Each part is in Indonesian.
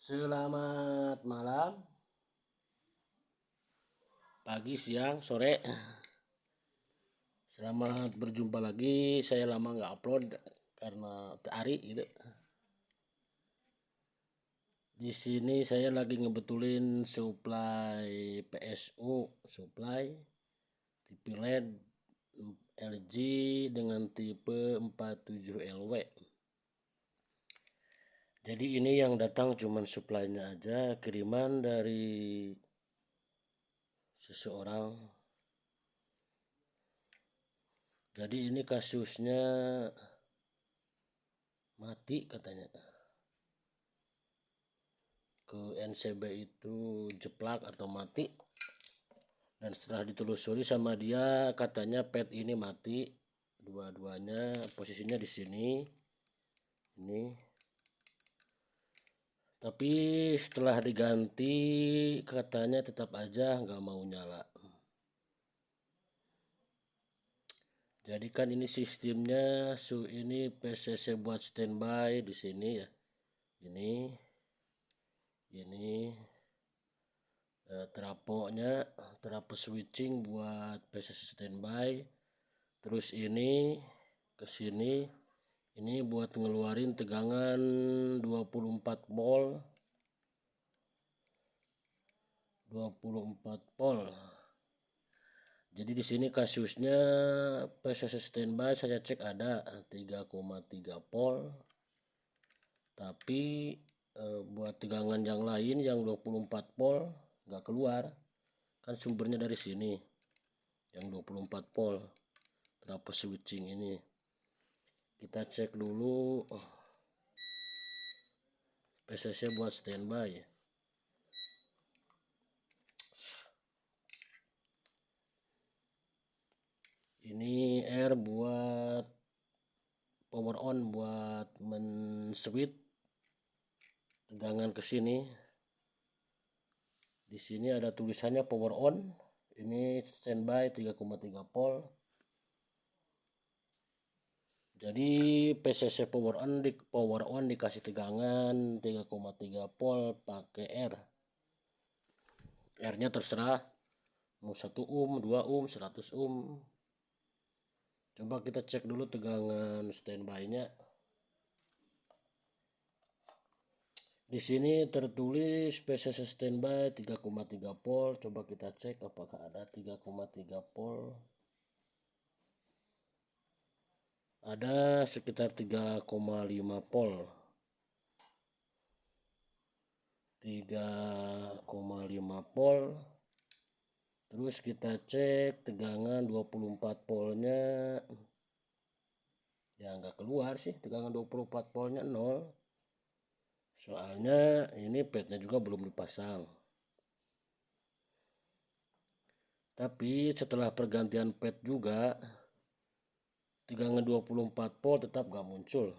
Selamat malam, pagi, siang, sore. Selamat berjumpa lagi. Saya lama nggak upload karena hari gitu. Di sini saya lagi ngebetulin supply PSU, supply TV LED LG dengan tipe 47LW. Jadi ini yang datang cuman supply-nya aja, kiriman dari seseorang. Jadi ini kasusnya mati katanya. Ke NCB itu jeplak atau mati, dan setelah ditelusuri sama dia katanya pet ini mati dua-duanya, posisinya di sini ini, tapi setelah diganti katanya tetap aja nggak mau nyala. Jadi kan ini sistemnya ini PCC buat standby di sini ya, ini trapo switching buat PCC standby. Terus ini ke sini ini buat ngeluarin tegangan 24 volt. Jadi di sini kasusnya PCC standby saya cek ada 3,3 volt. Tapi buat tegangan yang lain yang 24 volt nggak keluar. Kan sumbernya dari sini yang 24 volt. Trapo switching ini. Kita cek dulu PCC buat standby. Ini R buat power on, buat men-switch tegangan ke sini. Di sini ada tulisannya power on. Ini standby 3,3 volt. Jadi PCC power on dikasih tegangan 3,3 volt pakai R. R-nya terserah mau 1 ohm, 2 ohm, 100 ohm. Coba kita cek dulu tegangan standby-nya. Di sini tertulis PCC standby 3,3 volt. Coba kita cek apakah ada 3,3 volt. Ada sekitar 3,5 volt. 3,5 volt. Terus kita cek tegangan 24 voltnya. Ya nggak keluar sih, tegangan 24 voltnya 0. Soalnya ini pednya juga belum dipasang. Tapi setelah pergantian ped juga tegangan 24 volt tetap gak muncul.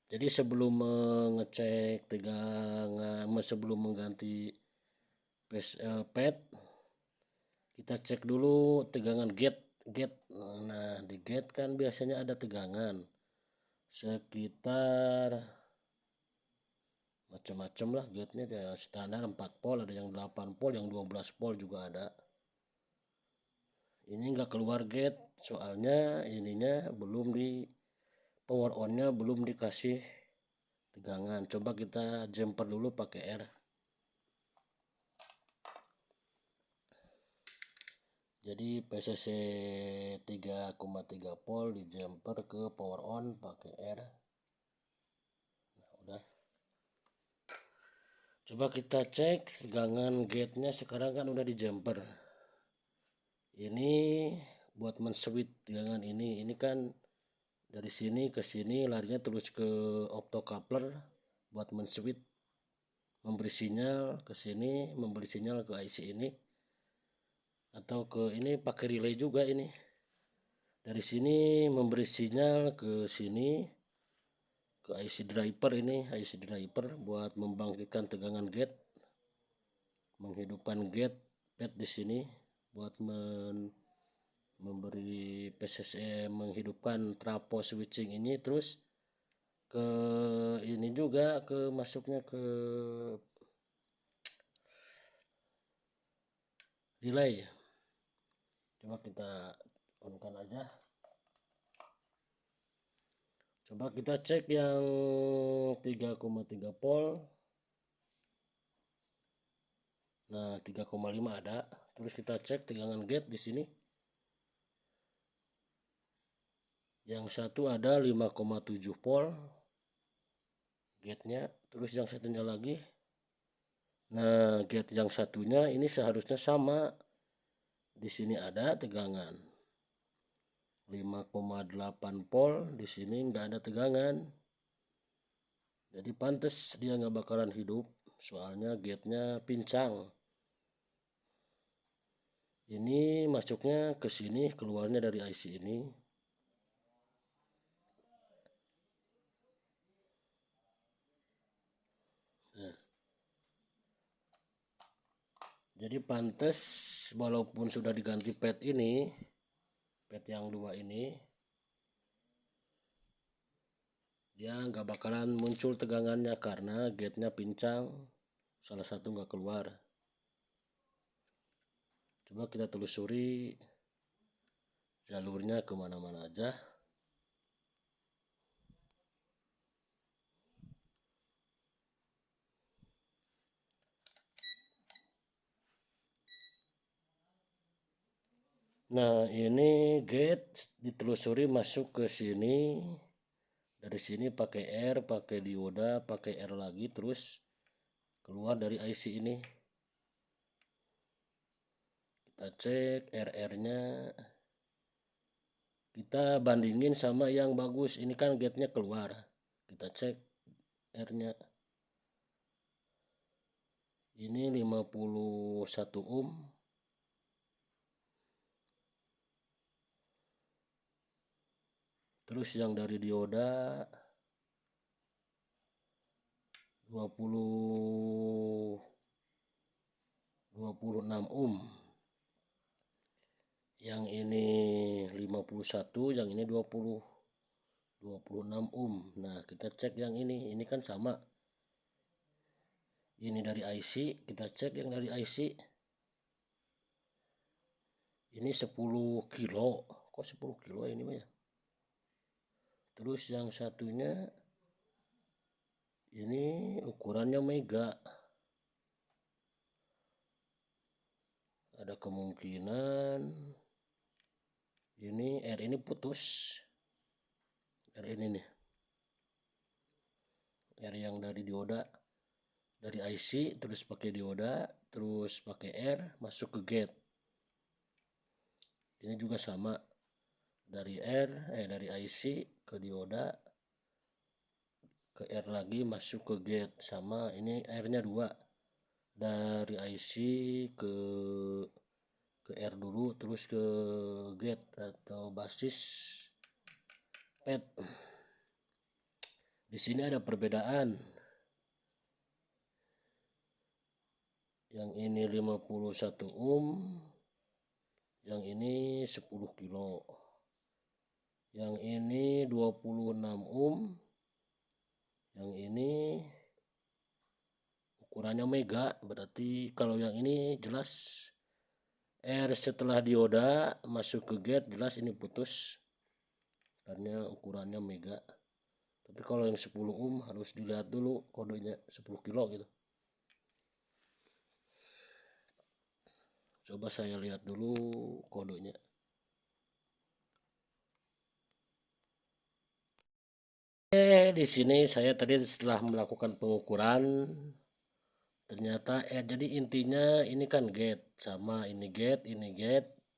Jadi sebelum mengecek tegangan, sebelum mengganti ped, kita cek dulu tegangan gate. Nah di gate kan biasanya ada tegangan sekitar macam-macam lah gate-nya, standar 4 volt, ada yang 8 volt, yang 12 volt juga ada. Ini nggak keluar gate soalnya ininya belum di power on-nya belum dikasih tegangan. Coba kita jumper dulu pakai R. Jadi PCC 3,3 volt di jumper ke power on pakai R. Nah, udah. Coba kita cek tegangan gate-nya sekarang kan udah di jumper. Ini buat men-switch tegangan ini kan dari sini ke sini larinya terus ke optocoupler buat men-switch, memberi sinyal ke sini, memberi sinyal ke IC ini, atau ke ini pakai relay juga ini. Dari sini memberi sinyal ke sini ke IC driver, ini IC driver buat membangkitkan tegangan gate, menghidupkan gate ped di sini buat memberi PCC, menghidupkan trapo switching ini. Terus ke ini juga masuknya ke relay. Coba kita on-kan aja. Coba kita cek yang 3,3 volt. Nah, 3,5 ada. Terus kita cek tegangan gate di sini. Yang satu ada 5,7 volt gate-nya. Terus yang satunya lagi. Nah, gate yang satunya ini seharusnya sama. Di sini ada tegangan 5,8 volt, di sini nggak ada tegangan, jadi pantas dia nggak bakalan hidup, soalnya gate-nya pincang. Ini masuknya ke sini, keluarnya dari IC ini. Nah, jadi pantas walaupun sudah diganti pad ini, pad yang 2 ini, dia nggak bakalan muncul tegangannya karena gate-nya pincang, salah satu nggak keluar. Coba kita telusuri jalurnya kemana-mana aja. Nah, ini gate ditelusuri masuk ke sini. Dari sini pakai R, pakai dioda, pakai R lagi, terus keluar dari IC ini. Kita cek RR-nya. Kita bandingin sama yang bagus. Ini kan gate-nya keluar. Kita cek R-nya. Ini 51 ohm. Terus yang dari dioda 26 ohm. Yang ini 51, yang ini 26 ohm. Nah, kita cek yang ini kan sama. Ini dari IC, kita cek yang dari IC. Ini 10 kilo. Kok 10 kilo ini mah ya? Terus yang satunya ini ukurannya mega. Ada kemungkinan ini R ini putus. R ini nih. R yang dari dioda, dari IC terus pakai dioda, terus pakai R masuk ke gate. Ini juga sama, dari dari IC ke dioda, ke R lagi masuk ke gate, sama. Ini R-nya 2, dari IC ke R dulu, terus ke gate atau basis pad. Di sini ada perbedaan. Yang ini 51 ohm, yang ini 10 kilo. Yang ini 26 ohm. Yang ini ukurannya mega, berarti kalau yang ini jelas R setelah dioda masuk ke gate, jelas ini putus karena ukurannya mega. Tapi kalau yang 10 ohm harus dilihat dulu kodenya 10 kilo gitu. Coba saya lihat dulu kodenya. Di sini saya tadi setelah melakukan pengukuran, ternyata jadi intinya ini kan gate, sama ini gate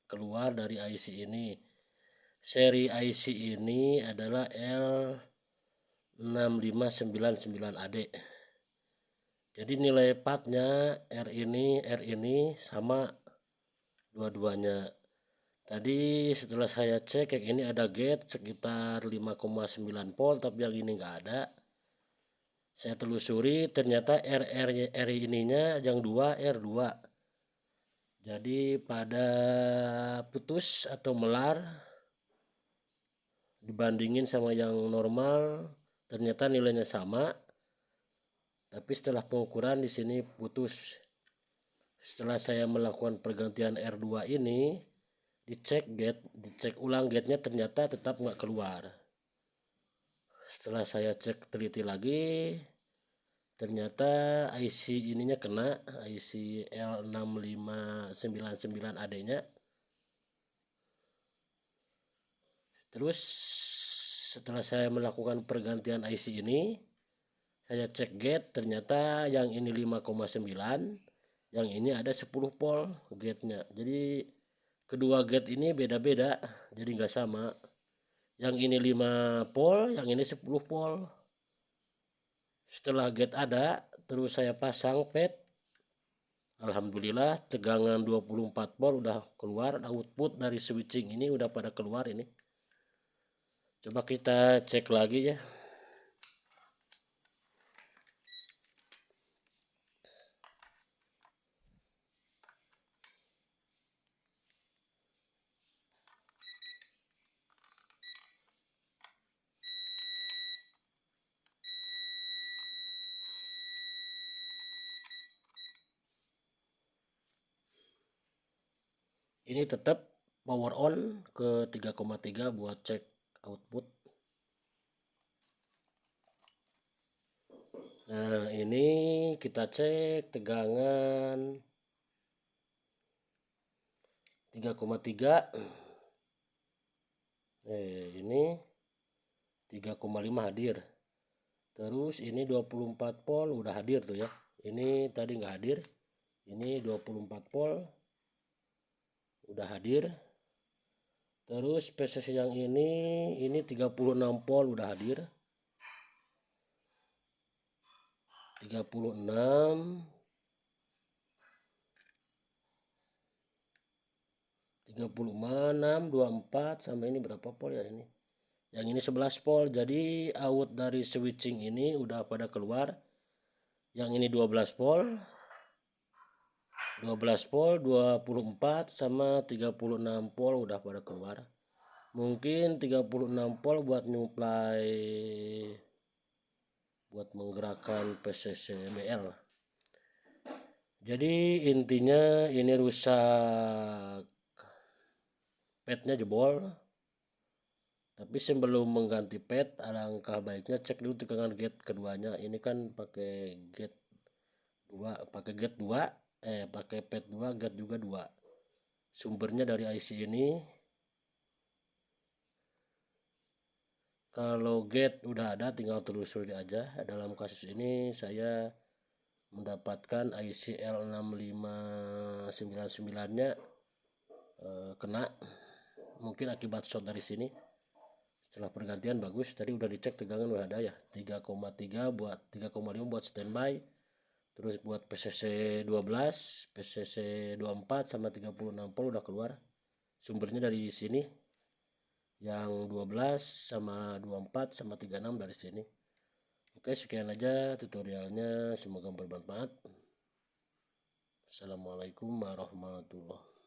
keluar dari IC ini. Seri IC ini adalah L6599AD. Jadi nilai patnya R ini sama dua-duanya. Tadi setelah saya cek yang ini ada gate sekitar 5,9 volt, tapi yang ini enggak ada. Saya telusuri ternyata R ininya yang 2 R2. Jadi pada putus atau melar dibandingin sama yang normal ternyata nilainya sama. Tapi setelah pengukuran di sini putus. Setelah saya melakukan pergantian R2 ini, dicek ulang gate-nya, ternyata tetap nggak keluar. Setelah saya cek teliti lagi, ternyata IC ininya kena, IC L6599AD-nya. Terus setelah saya melakukan pergantian IC ini, saya cek gate, ternyata yang ini 5,9, yang ini ada 10 volt gate-nya. Jadi kedua gate ini beda-beda, jadi nggak sama. Yang ini 5 volt, yang ini 10 volt. Setelah gate ada, terus saya pasang pad. Alhamdulillah tegangan 24 volt udah keluar, output dari switching ini udah pada keluar ini. Coba kita cek lagi ya. Ini tetap power on ke 3,3 buat cek output. Nah, ini kita cek tegangan 3,3. Ini 3,5 hadir. Terus ini 24 volt udah hadir tuh ya. Ini tadi nggak hadir. Ini 24 volt udah hadir. Terus PCC yang ini 36 volt udah hadir. 36, 36, 24 sampai ini berapa volt ya ini? Yang ini 11 volt. Jadi out dari switching ini udah pada keluar. Yang ini 12 volt. 12 volt, 24 sama 36 volt udah pada keluar. Mungkin 36 volt buat nyuplai, buat menggerakkan PCC BL. Jadi intinya ini rusak, padnya jebol. Tapi sebelum mengganti pad, alangkah baiknya cek dulu tegangan gate keduanya. Ini kan pakai gate 2, pakai pad 2, gate juga 2. Sumbernya dari IC ini. Kalau gate udah ada, tinggal telusuri aja. Dalam kasus ini saya mendapatkan IC L6599-nya kena, mungkin akibat short dari sini. Setelah pergantian bagus, tadi udah dicek tegangan udah ada ya, 3,3 buat 3,5 buat standby. Terus buat PCC 12, PCC 24 sama 36 volt udah keluar. Sumbernya dari sini. Yang 12 sama 24 sama 36 dari sini. Oke, sekian aja tutorialnya, semoga bermanfaat. Assalamualaikum warahmatullahi wabarakatuh.